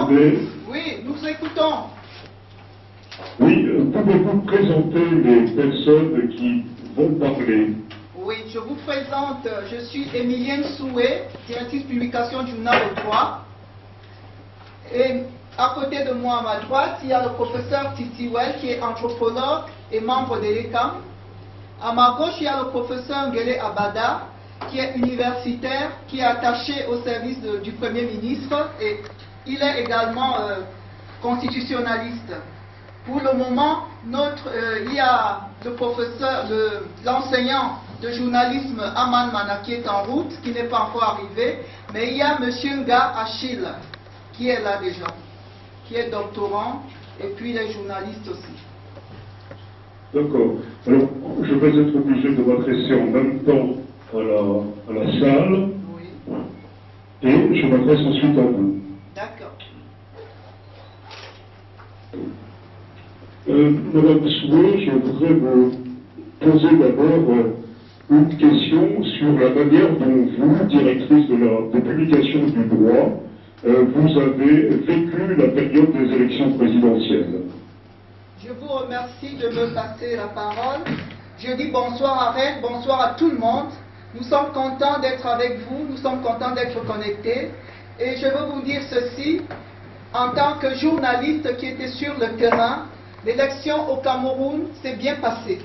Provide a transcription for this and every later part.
m'entendez? Oui, nous écoutons. Oui, pouvez-vous présenter les personnes qui vont parler? Oui, je vous présente, je suis Emilienne Soué, directrice publication du Journal au 3. Et à côté de moi, à ma droite, il y a le professeur Titiwel, qui est anthropologue et membre de l'ECAM. À ma gauche, il y a le professeur Ngele Abada, qui est universitaire, qui est attaché au service du Premier ministre, et il est également constitutionnaliste. Pour le moment, il y a le professeur, l'enseignant de journalisme Aman Mana qui est en route, qui n'est pas encore arrivé, mais il y a M. Nga Achille qui est là déjà, qui est doctorant, et puis il est journaliste aussi. D'accord. Alors, je vais être obligé de m'adresser en même temps à la salle, Oui. et je m'adresse ensuite à vous. D'accord. Madame Soué, je voudrais vous poser d'abord une question sur la manière dont vous, directrice de publication du droit, vous avez vécu la période des élections présidentielles. Je vous remercie de me passer la parole. Je dis bonsoir à Rennes, bonsoir à tout le monde. Nous sommes contents d'être avec vous, nous sommes contents d'être connectés. Et je veux vous dire ceci, en tant que journaliste qui était sur le terrain, l'élection au Cameroun s'est bien passée,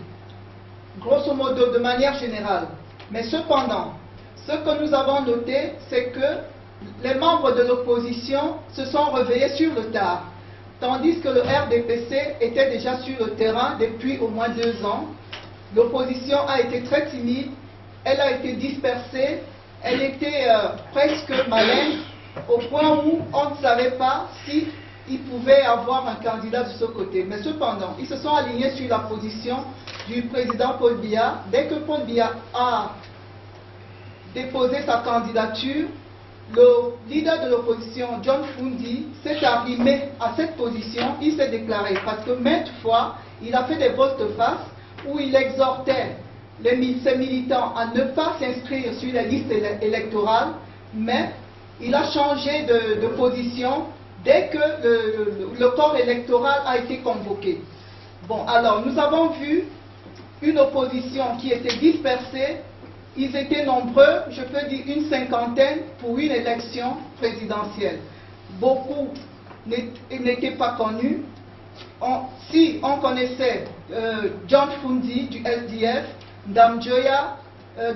grosso modo, de manière générale. Mais cependant, ce que nous avons noté, c'est que les membres de l'opposition se sont réveillés sur le tard, tandis que le RDPC était déjà sur le terrain depuis au moins 2 ans. L'opposition a été très timide, elle a été dispersée, elle était presque malin, au point où on ne savait pas si il pouvait avoir un candidat de ce côté. Mais cependant, ils se sont alignés sur la position du président Paul Biya. Dès que Paul Biya a déposé sa candidature, le leader de l'opposition, John Fundi, s'est arrimé à cette position. Il s'est déclaré, parce que maintes fois, il a fait des volte-face où il exhortait ses militants à ne pas s'inscrire sur les listes électorales, mais il a changé de position dès que le corps électoral a été convoqué. Bon, alors, nous avons vu une opposition qui était dispersée. Ils étaient nombreux, je peux dire une 50aine pour une élection présidentielle. Beaucoup n'étaient pas connus. Si on connaissait John Fundi du SDF, Ndamjoya,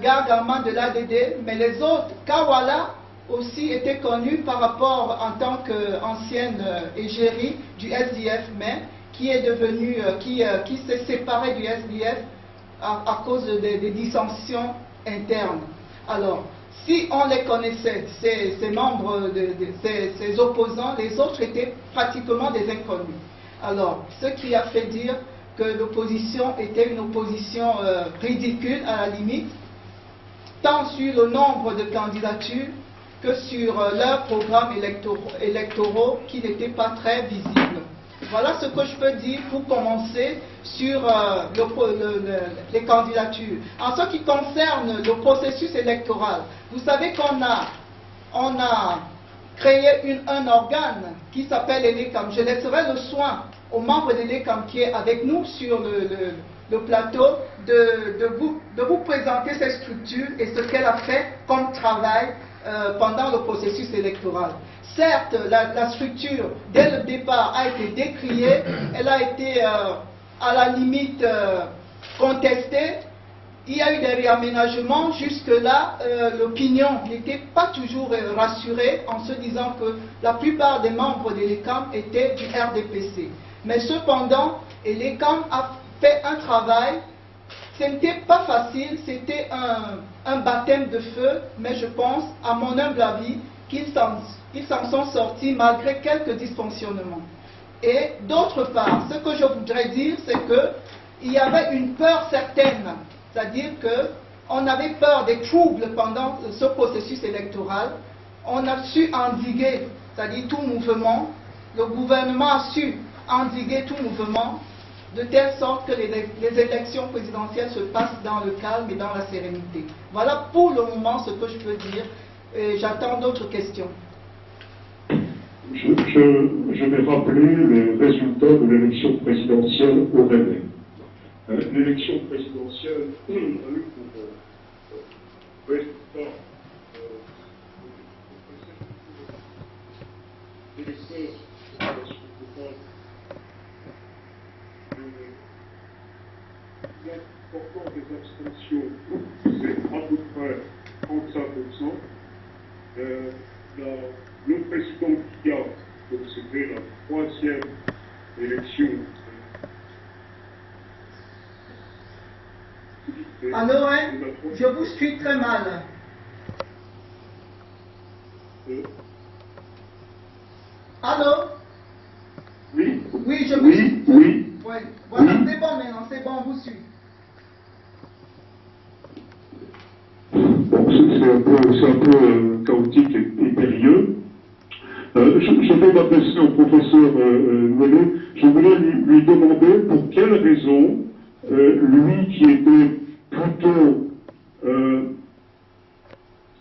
Gargaman de l'ADD, mais les autres, Kawala, aussi était connue par rapport en tant qu'ancienne égérie du SDF, mais qui est devenue, qui s'est séparée du SDF à cause des dissensions internes. Alors, si on les connaissait, ces membres, ces opposants, les autres étaient pratiquement des inconnus. Alors, ce qui a fait dire que l'opposition était une opposition ridicule à la limite, tant sur le nombre de candidatures que sur leurs programmes électoraux qui n'étaient pas très visibles. Voilà ce que je peux dire pour commencer sur les candidatures. En ce qui concerne le processus électoral, vous savez qu'on a créé un organe qui s'appelle l'ECAM. Je laisserai le soin aux membres de l'ECAM qui est avec nous sur le plateau de vous présenter cette structure et ce qu'elle a fait comme travail pendant le processus électoral. Certes, la structure, dès le départ, a été décriée, elle a été à la limite contestée. Il y a eu des réaménagements. Jusque-là, l'opinion n'était pas toujours rassurée en se disant que la plupart des membres de l'ECAM étaient du RDPC. Mais cependant, l'ECAM a fait un travail. Ce n'était pas facile, c'était un baptême de feu, mais je pense, à mon humble avis, qu'ils s'en sont sortis malgré quelques dysfonctionnements. Et d'autre part, ce que je voudrais dire, c'est qu'il y avait une peur certaine, c'est-à-dire qu'on avait peur des troubles pendant ce processus électoral. On a su endiguer, c'est-à-dire tout mouvement, le gouvernement a su endiguer tout mouvement, de telle sorte que les élections présidentielles se passent dans le calme et dans la sérénité. Voilà pour le moment ce que je peux dire. J'attends d'autres questions. je vais rappeler les résultats de l'élection présidentielle au Bénin. L'élection présidentielle a eu pour résultat l'importance des abstentions, c'est à peu près 35%. Le président Biya, donc c'était la troisième élection. Allô, hein? Je vous suis très mal. Allô? Oui? Oui, je vous suis. Oui. Ouais. Voilà, Oui. c'est bon maintenant, c'est bon, on vous suit. Bon, c'est un peu chaotique et périlleux. Je vais m'adresser au professeur Nouellet. Je voulais lui demander pour quelle raison, lui qui était plutôt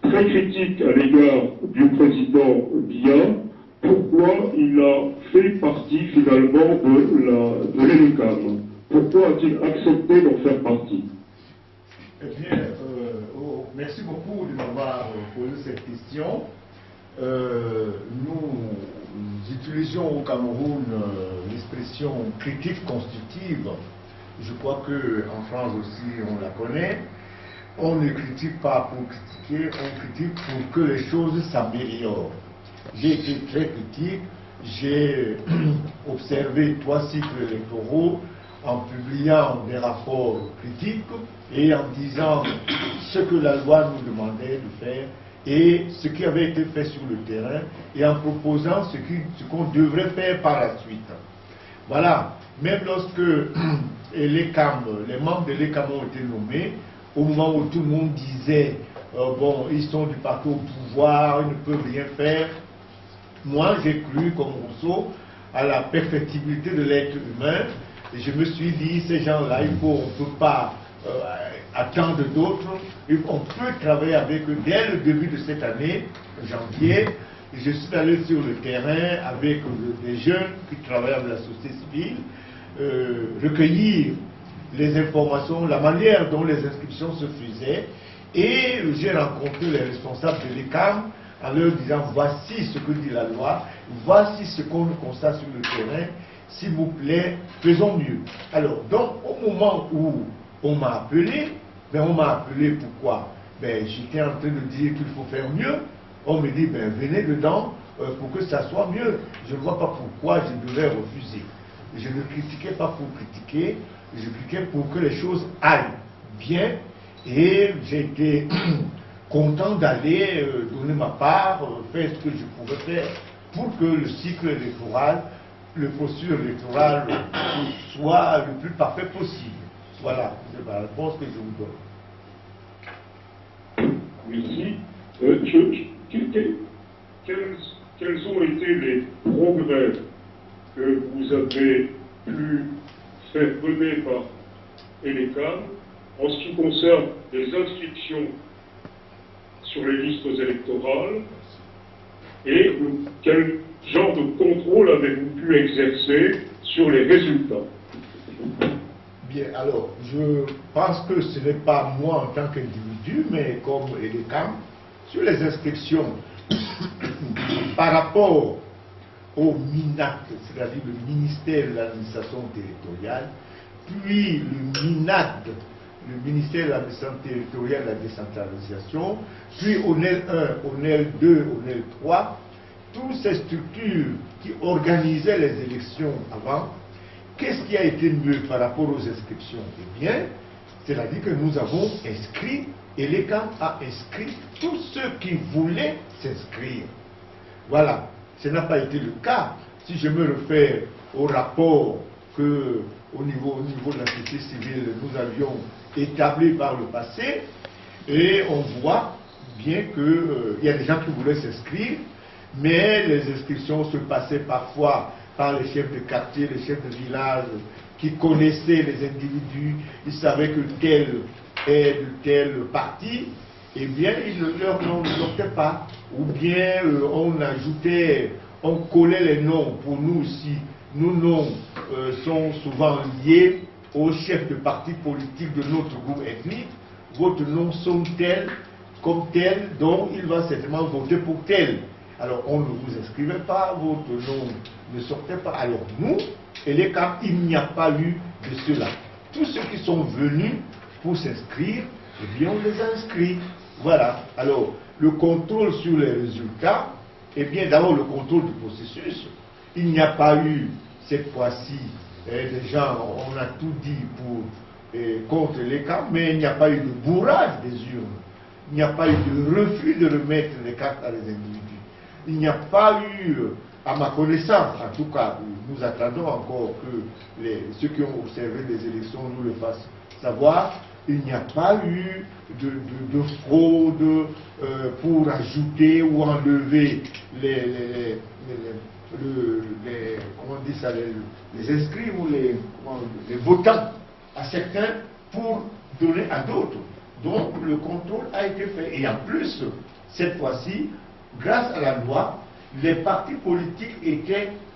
très critique à l'égard du président Biya, pourquoi il a fait partie finalement de l'ENECAM. Pourquoi a-t-il accepté d'en faire partie? Eh bien, merci beaucoup de m'avoir posé cette question. Nous utilisions au Cameroun l'expression critique constructive. Je crois qu'en France aussi on la connaît. On ne critique pas pour critiquer, on critique pour que les choses s'améliorent. J'ai été très critique, j'ai observé 3 cycles électoraux en publiant des rapports critiques et en disant ce que la loi nous demandait de faire et ce qui avait été fait sur le terrain et en proposant ce qu'on devrait faire par la suite. Voilà, même lorsque les membres de l'ECAM ont été nommés, au moment où tout le monde disait bon, ils sont du parti au pouvoir, ils ne peuvent rien faire, moi j'ai cru, comme Rousseau, à la perfectibilité de l'être humain. Et je me suis dit, ces gens-là, on ne peut pas attendre d'autres. On peut travailler avec eux dès le début de cette année, janvier. Je suis allé sur le terrain avec des jeunes qui travaillent avec la société civile, recueillir les informations, la manière dont les inscriptions se faisaient. Et j'ai rencontré les responsables de l'ECAM en leur disant, voici ce que dit la loi, voici ce qu'on constate sur le terrain. S'il vous plaît, faisons mieux. Alors, donc, au moment où on m'a appelé, ben, on m'a appelé pourquoi? Ben, j'étais en train de dire qu'il faut faire mieux. On me dit, ben, venez dedans pour que ça soit mieux. Je ne vois pas pourquoi je devais refuser. Je ne critiquais pas pour critiquer, je critiquais pour que les choses aillent bien. Et j'ai été content d'aller donner ma part, faire ce que je pouvais faire pour que le cycle électoral, le processus électoral soit le plus parfait possible. Voilà, c'est la réponse que je vous donne. Merci. Quels ont été les progrès que vous avez pu faire mener par ENECAM en ce qui concerne les inscriptions sur les listes électorales et quel genre de contrôle avez-vous pu exercer sur les résultats? Bien, alors, je pense que ce n'est pas moi en tant qu'individu, mais comme ENECAM, sur les inscriptions par rapport au MINAC, c'est-à-dire le ministère de l'administration territoriale, puis le MINAD, le ministère de l'administration territoriale et de la décentralisation, puis ONEL 1, ONEL 2, ONEL 3, toutes ces structures qui organisaient les élections avant, qu'est-ce qui a été mieux par rapport aux inscriptions? Eh bien, c'est-à-dire que nous avons inscrit, et l'ECAM a inscrit tous ceux qui voulaient s'inscrire. Voilà, ce n'a pas été le cas. Si je me réfère au rapport que, au niveau de la société civile, nous avions établi par le passé, et on voit bien qu'il y a des gens qui voulaient s'inscrire, mais les inscriptions se passaient parfois par les chefs de quartier, les chefs de village, qui connaissaient les individus, ils savaient que tel est de tel parti, eh bien, ils ne leur n'optaient pas. Ou bien on ajoutait on collait les noms. Pour nous aussi, nos noms sont souvent liés aux chefs de partis politiques de notre groupe ethnique. Votre nom sont tels, comme tel, donc il va certainement voter pour tel. Alors on ne vous inscrivait pas, votre nom ne sortait pas. Alors nous, et les cas, il n'y a pas eu de cela. Tous ceux qui sont venus pour s'inscrire, eh bien on les a inscrits. Voilà. Alors, le contrôle sur les résultats, eh bien d'abord le contrôle du processus. Il n'y a pas eu cette fois-ci, des gens, on a tout dit contre les cas, mais il n'y a pas eu de bourrage des urnes. Il n'y a pas eu de refus de remettre les cartes à les individus. Il n'y a pas eu, à ma connaissance, en tout cas, nous attendons encore que ceux qui ont observé les élections nous le fassent savoir, il n'y a pas eu de fraude pour ajouter ou enlever comment on dit ça, les inscrits ou les votants à certains pour donner à d'autres. Donc le contrôle a été fait. Et en plus, cette fois-ci, grâce à la loi, les partis politiques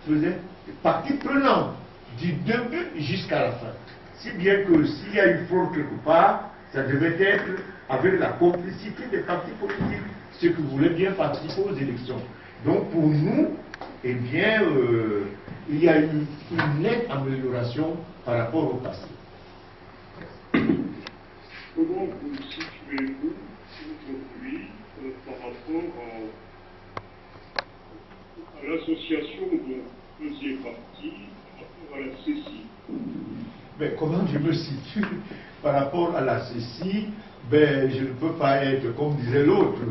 faisaient partie prenante du début jusqu'à la fin. Si bien que s'il y a eu fraude quelque part, ça devait être avec la complicité des partis politiques, ceux qui voulaient bien participer aux élections. Donc pour nous, eh bien, il y a eu une nette amélioration par rapport au passé. Comment vous situez-vous aujourd'hui par rapport à l'association dont vous faisiez partie, par rapport à la CECI? Mais comment je me situe par rapport à la CECI? Ben, je ne peux pas être, comme disait l'autre,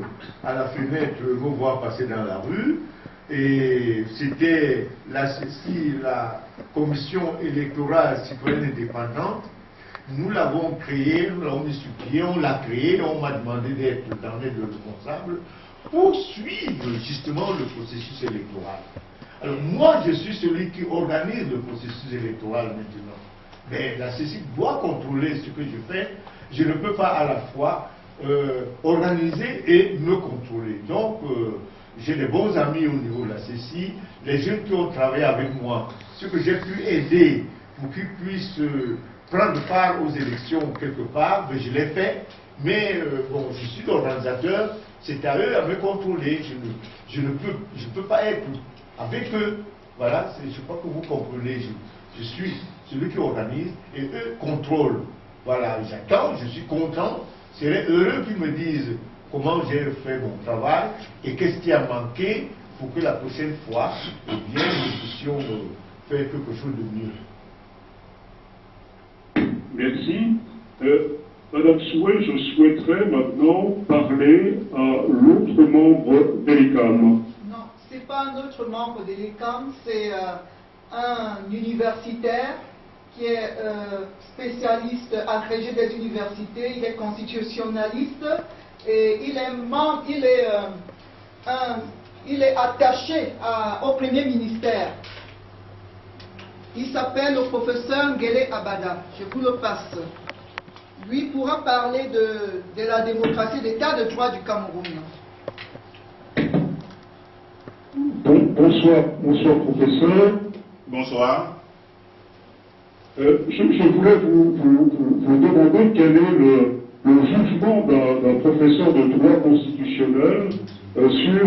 à la fenêtre, me voir passer dans la rue. Et c'était la CECI, la Commission électorale citoyenne indépendante. Nous l'avons créée, nous l'avons mis sur pied, on l'a créée, on m'a demandé d'être dans l'aide responsable pour suivre justement le processus électoral. Alors moi, je suis celui qui organise le processus électoral maintenant. Mais la CECI doit contrôler ce que je fais. Je ne peux pas à la fois organiser et me contrôler. Donc, j'ai des bons amis au niveau de la CECI, les jeunes qui ont travaillé avec moi, ceux que j'ai pu aider pour qu'ils puissent prendre part aux élections quelque part, ben je l'ai fait. Mais bon, je suis l'organisateur, c'est à eux à me contrôler. Je ne peux pas être avec eux. Voilà, je crois que vous comprenez. Je suis celui qui organise et eux contrôlent. Voilà, j'attends, je suis content. C'est eux qui me disent comment j'ai fait mon travail et qu'est-ce qui a manqué pour que la prochaine fois, eh bien, nous puissions faire quelque chose de mieux. Merci. Madame Souhait, je souhaiterais maintenant parler à l'autre membre de l'ECAM. Non, ce n'est pas un autre membre de l'ECAM, c'est un universitaire qui est spécialiste agrégé des universités, il est constitutionnaliste et il est attaché au Premier ministère. Il s'appelle le professeur Ngele Abada, je vous le passe. Lui pourra parler de la démocratie, de l'état de droit du Cameroun. Bonsoir professeur. Bonsoir. Je voulais vous demander quel est le jugement d'un professeur de droit constitutionnel sur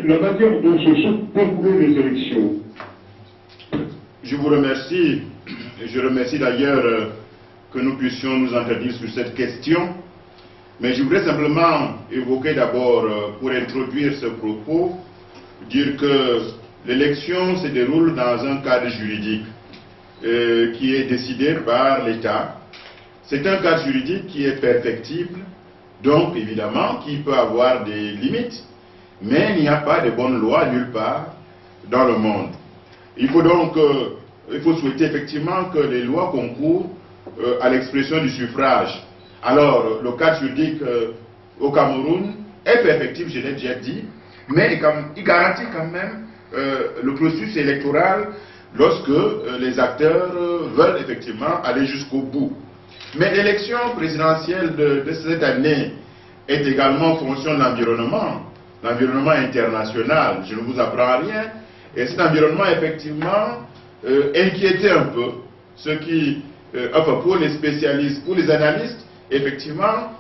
la manière dont se sont déroulées les élections. Je vous remercie. Je remercie d'ailleurs que nous puissions nous entretenir sur cette question. Mais je voudrais simplement évoquer d'abord, pour introduire ce propos, dire que l'élection se déroule dans un cadre juridique qui est décidé par l'État. C'est un cadre juridique qui est perfectible, donc évidemment qui peut avoir des limites, mais il n'y a pas de bonne loi nulle part dans le monde. Il faut donc, il faut souhaiter effectivement que les lois concourent à l'expression du suffrage. Alors, le cadre juridique au Cameroun est perfectible, je l'ai déjà dit, mais il garantit quand même le processus électoral lorsque les acteurs veulent effectivement aller jusqu'au bout. Mais l'élection présidentielle de cette année est également fonction de l'environnement. l'environnement international, je ne vous apprends rien, et cet environnement effectivement inquiétait un peu ceux qui, enfin pour les spécialistes, pour les analystes, effectivement,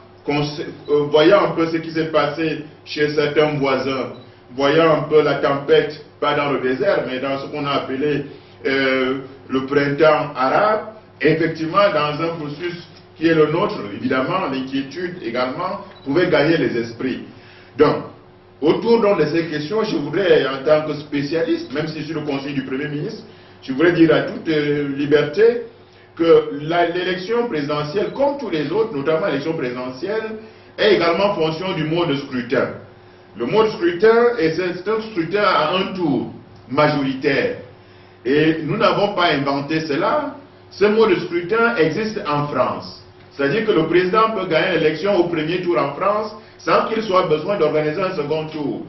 voyant un peu ce qui s'est passé chez certains voisins, voyant un peu la tempête, pas dans le désert, mais dans ce qu'on a appelé le printemps arabe, et effectivement dans un processus qui est le nôtre, évidemment, l'inquiétude également pouvait gagner les esprits. Donc, autour donc de ces questions, je voudrais, en tant que spécialiste, même si je suis le conseiller du Premier ministre, je voudrais dire à toute liberté que l'élection présidentielle, comme tous les autres, notamment l'élection présidentielle, est également fonction du mode de scrutin. Le mode scrutin, c'est un scrutin à un tour majoritaire. Et nous n'avons pas inventé cela. Ce mode de scrutin existe en France. C'est-à-dire que le président peut gagner l'élection au premier tour en France sans qu'il soit besoin d'organiser un second tour.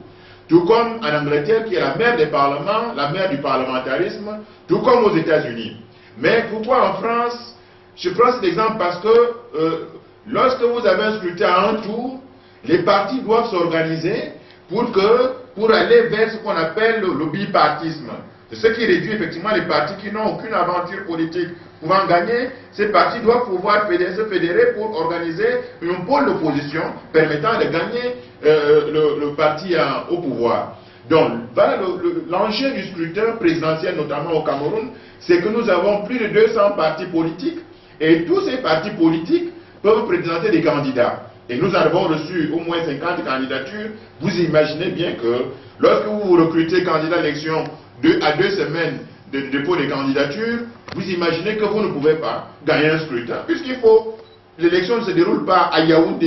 Tout comme en Angleterre, qui est la mère des parlements, la mère du parlementarisme, tout comme aux États-Unis. Mais pourquoi en France? Je prends cet exemple parce que lorsque vous avez un scrutin à un tour, les partis doivent s'organiser pour aller vers ce qu'on appelle le bipartisme. Ce qui réduit effectivement les partis qui n'ont aucune aventure politique pouvant gagner. Ces partis doivent pouvoir se fédérer pour organiser un pôle d'opposition permettant de gagner le parti au pouvoir. Donc, voilà l'enjeu du scrutin présidentiel, notamment au Cameroun, c'est que nous avons plus de 200 partis politiques et tous ces partis politiques peuvent présenter des candidats. Et nous avons reçu au moins 50 candidatures. Vous imaginez bien que lorsque vous recrutez candidat à l'élection à 2 semaines de dépôt des candidatures, vous imaginez que vous ne pouvez pas gagner un scrutin, puisqu'il faut, l'élection ne se déroule pas à Yaoundé.